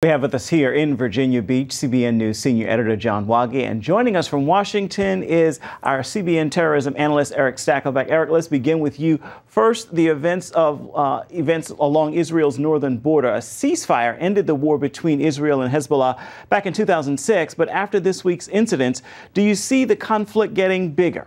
We have with us here in Virginia Beach, CBN News senior editor John Wage, and joining us from Washington is our CBN terrorism analyst Erick Stakelbeck. Erick, let's begin with you. First, the events along Israel's northern border. A ceasefire ended the war between Israel and Hezbollah back in 2006, but after this week's incidents, do you see the conflict getting bigger?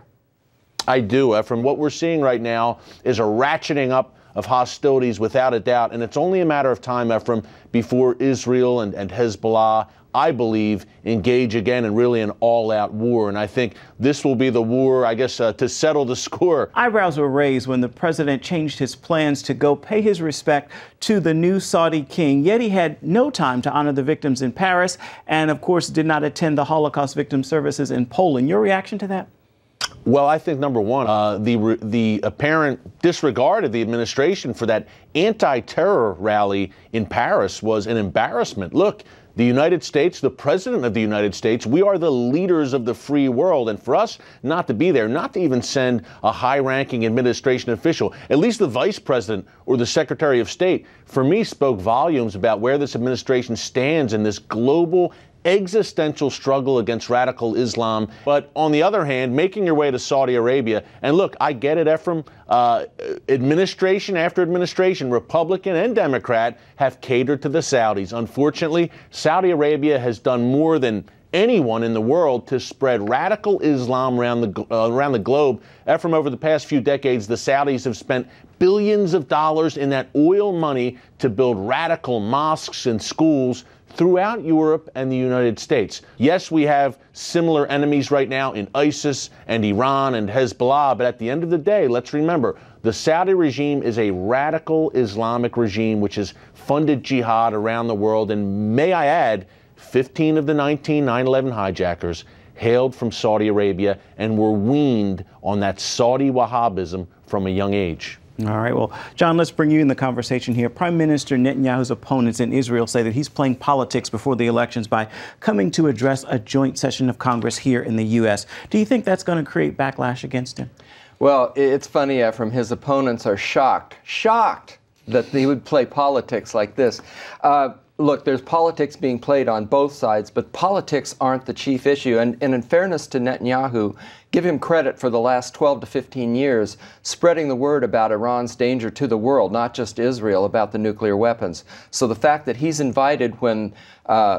I do. From what we're seeing right now is a ratcheting up of hostilities without a doubt, and it's only a matter of time, Ephraim, before Israel and Hezbollah, I believe, engage again in really an all-out war. And I think this will be the war, I guess, to settle the score. Eyebrows were raised when the president changed his plans to go pay his respect to the new Saudi king, yet he had no time to honor the victims in Paris and, of course, did not attend the Holocaust victim services in Poland. Your reaction to that? Well, I think, number one, the apparent disregard of the administration for that anti-terror rally in Paris was an embarrassment. Look, the United States, the president of the United States, we are the leaders of the free world. And for us not to be there, not to even send a high-ranking administration official, at least the vice president or the secretary of state, for me spoke volumes about where this administration stands in this global existential struggle against radical Islam. But on the other hand, making your way to Saudi Arabia, and look, I get it, Ephraim, administration after administration, Republican and Democrat, have catered to the Saudis. Unfortunately, Saudi Arabia has done more than anyone in the world to spread radical Islam around the globe. Ephraim, over the past few decades, the Saudis have spent billions of dollars in that oil money to build radical mosques and schools throughout Europe and the United States. Yes, we have similar enemies right now in ISIS and Iran and Hezbollah, but at the end of the day, let's remember, the Saudi regime is a radical Islamic regime which has funded jihad around the world, and may I add, 15 of the 19 9/11 hijackers hailed from Saudi Arabia and were weaned on that Saudi Wahhabism from a young age. All right. Well, John, let's bring you in the conversation here. Prime Minister Netanyahu's opponents in Israel say that he's playing politics before the elections by coming to address a joint session of Congress here in the U.S. Do you think that's going to create backlash against him? Well, it's funny, Ephraim, his opponents are shocked that he would play politics like this. Look, there's politics being played on both sides, but politics aren't the chief issue. And in fairness to Netanyahu, give him credit for the last 12 to 15 years spreading the word about Iran's danger to the world, not just Israel, about the nuclear weapons. So the fact that he's invited when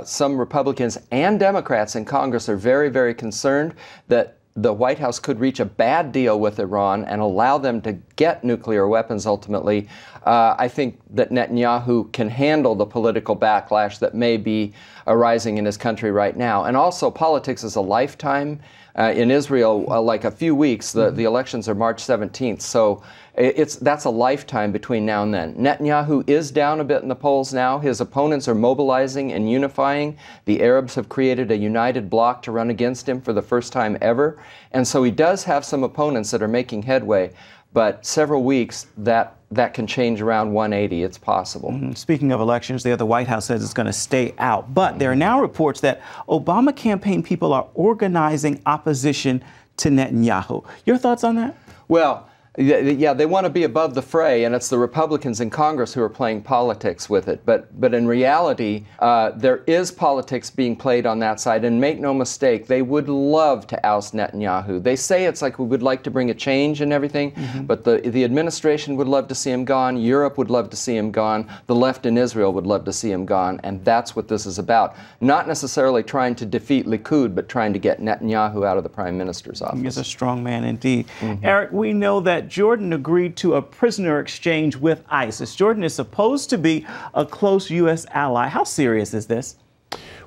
some Republicans and Democrats in Congress are very, very concerned that the White House could reach a bad deal with Iran and allow them to get nuclear weapons ultimately, I think that Netanyahu can handle the political backlash that may be arising in his country right now. And also, politics is a lifetime. In Israel, like a few weeks, the elections are March 17th, so that's a lifetime between now and then. Netanyahu is down a bit in the polls now. His opponents are mobilizing and unifying. The Arabs have created a united bloc to run against him for the first time ever. And so he does have some opponents that are making headway, but several weeks that can change around 180. It's possible. Speaking of elections, the White House says it's going to stay out. But there are now reports that Obama campaign people are organizing opposition to Netanyahu. Your thoughts on that? Well, yeah, they want to be above the fray, and it's the Republicans in Congress who are playing politics with it. But in reality, there is politics being played on that side. And make no mistake, they would love to oust Netanyahu. They say it's like we would like to bring a change and everything, but the administration would love to see him gone. Europe would love to see him gone. The left in Israel would love to see him gone. And that's what this is about. Not necessarily trying to defeat Likud, but trying to get Netanyahu out of the prime minister's office. He's a strong man indeed. Erick, we know that Jordan agreed to a prisoner exchange with ISIS. Jordan is supposed to be a close U.S. ally. How serious is this?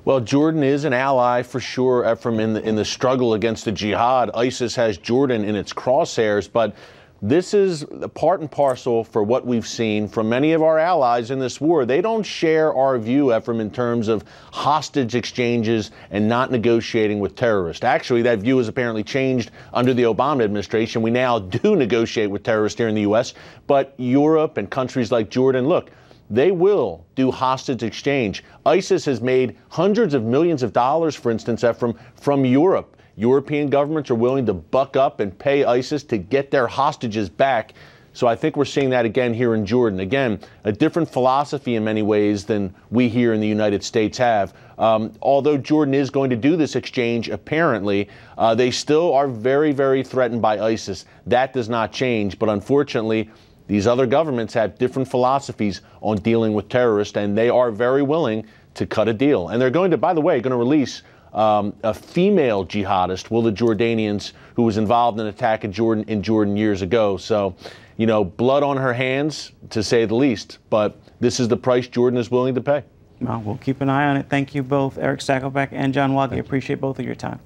Well, Jordan is an ally for sure, Ephraim, in the struggle against the jihad. ISIS has Jordan in its crosshairs, but this is part and parcel for what we've seen from many of our allies in this war. They don't share our view, Ephraim, in terms of hostage exchanges and not negotiating with terrorists. Actually, that view has apparently changed under the Obama administration. We now do negotiate with terrorists here in the U.S., but Europe and countries like Jordan, look, they will do hostage exchange. ISIS has made hundreds of millions of dollars, for instance, Ephraim, from Europe. European governments are willing to buck up and pay ISIS to get their hostages back. So I think we're seeing that again here in Jordan. Again, a different philosophy in many ways than we here in the United States have. Although Jordan is going to do this exchange, apparently, they still are very, very threatened by ISIS. That does not change. But unfortunately, these other governments have different philosophies on dealing with terrorists, and they are very willing to cut a deal. And they're going to, by the way, going to release a female jihadist, the Jordanians, who was involved in an attack in Jordan years ago. So, you know, blood on her hands, to say the least. But this is the price Jordan is willing to pay. Well, we'll keep an eye on it. Thank you both, Erick Stakelbeck and John Wagge. Appreciate both of your time.